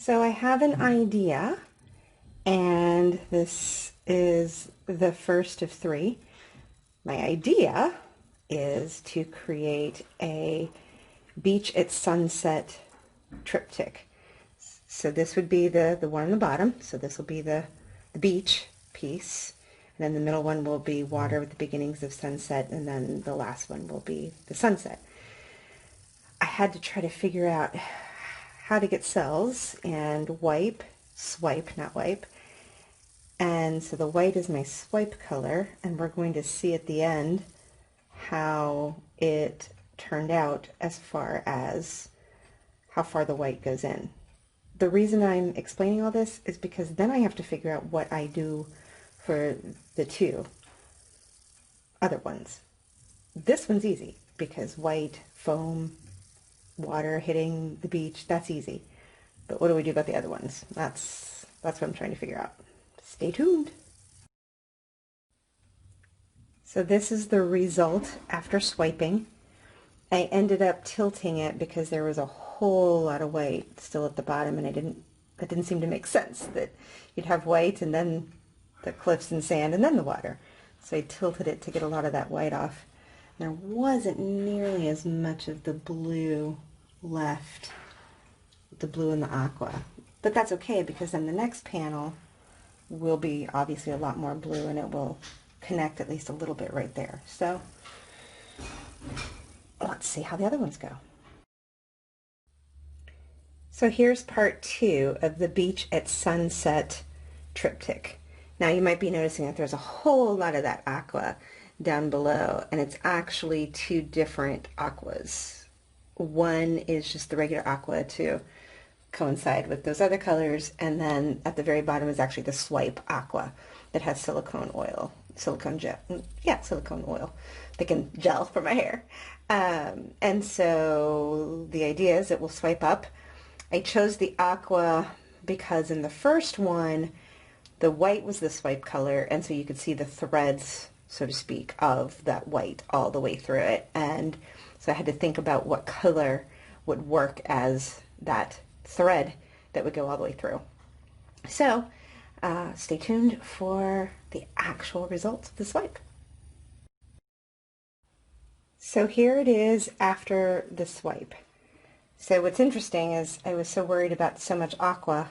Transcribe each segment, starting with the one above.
So I have an idea, and this is the first of three. My idea is to create a beach at sunset triptych. So this would be the one on the bottom. So this will be the beach piece. And then the middle one will be water with the beginnings of sunset. And then the last one will be the sunset. I had to try to figure out how to get cells and swipe, not wipe. And so the white is my swipe color, and we're going to see at the end how it turned out as far as how far the white goes in. The reason I'm explaining all this is because then I have to figure out what I do for the two other ones. This one's easy because white, foam, water hitting the beach, that's easy. But what do we do about the other ones? That's what I'm trying to figure out. Stay tuned. So this is the result after swiping. I ended up tilting it because there was a whole lot of white still at the bottom, and that didn't seem to make sense, that you'd have white and then the cliffs and sand and then the water. So I tilted it to get a lot of that white off. There wasn't nearly as much of the blue left, the blue and the aqua. But that's okay, because then the next panel will be obviously a lot more blue, and it will connect at least a little bit right there. So let's see how the other ones go. So here's part 2 of the beach at sunset triptych. Now you might be noticing that there's a whole lot of that aqua down below, and it's actually two different aquas. One is just the regular aqua to coincide with those other colors, and then at the very bottom is actually the swipe aqua that has silicone oil, silicone oil, thickened gel for my hair. And so the idea is it will swipe up. I chose the aqua because in the first one, the white was the swipe color, and so you could see the threads, so to speak, of that white all the way through it. And so I had to think about what color would work as that thread that would go all the way through. So stay tuned for the actual results of the swipe. So here it is after the swipe. So what's interesting is I was so worried about so much aqua,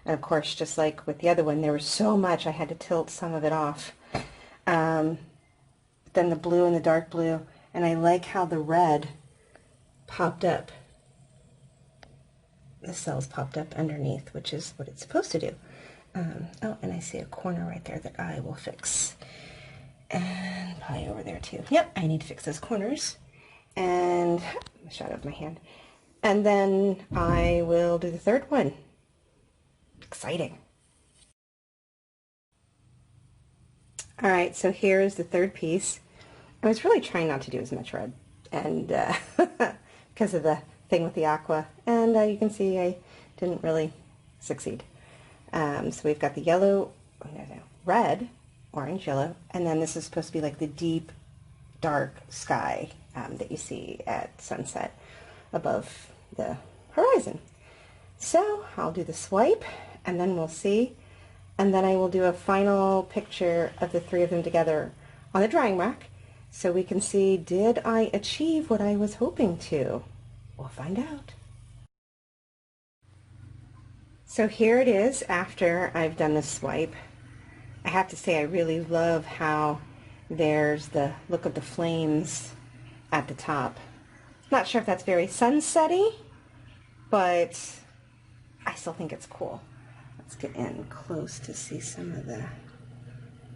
and of course, just like with the other one, there was so much I had to tilt some of it off. Then the blue and the dark blue, and I like how the red popped up. The cells popped up underneath, which is what it's supposed to do. Oh, and I see a corner right there that I will fix. And probably over there too. Yep, I need to fix those corners. And a shot of my hand. And then I will do the third one. Exciting. All right, so here is the third piece. I was really trying not to do as much red, and because of the thing with the aqua, and you can see I didn't really succeed. So we've got the yellow, red, orange, yellow, and then this is supposed to be like the deep, dark sky that you see at sunset above the horizon. So I'll do the swipe, and then we'll see, and then I will do a final picture of the three of them together on the drying rack, so we can see, did I achieve what I was hoping to? We'll find out. So here it is after I've done the swipe. I have to say I really love how there's the look of the flames at the top. Not sure if that's very sunsetty, but I still think it's cool. Let's get in close to see some of the...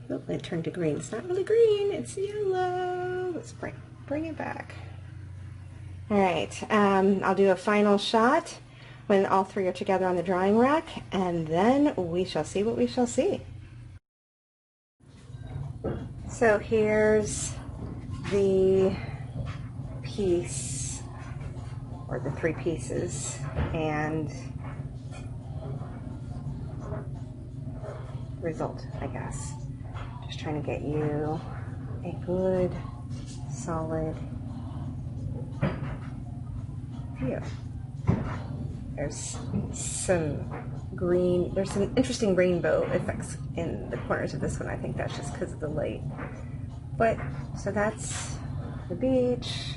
Oh, it turned to green. It's not really green, it's yellow. Let's bring it back. All right, I'll do a final shot when all three are together on the drying rack, and then we shall see what we shall see. So here's the piece, or the three pieces, and result, I guess. Just trying to get you a good, solid view. There's some green, there's some interesting rainbow effects in the corners of this one. I think that's just because of the light. But, so that's the beach,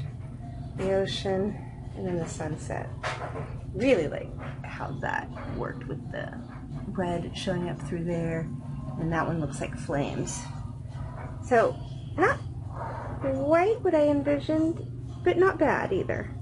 the ocean, and then the sunset. Really like how that worked with the red showing up through there, and that one looks like flames. So, not quite what I envisioned, but not bad either.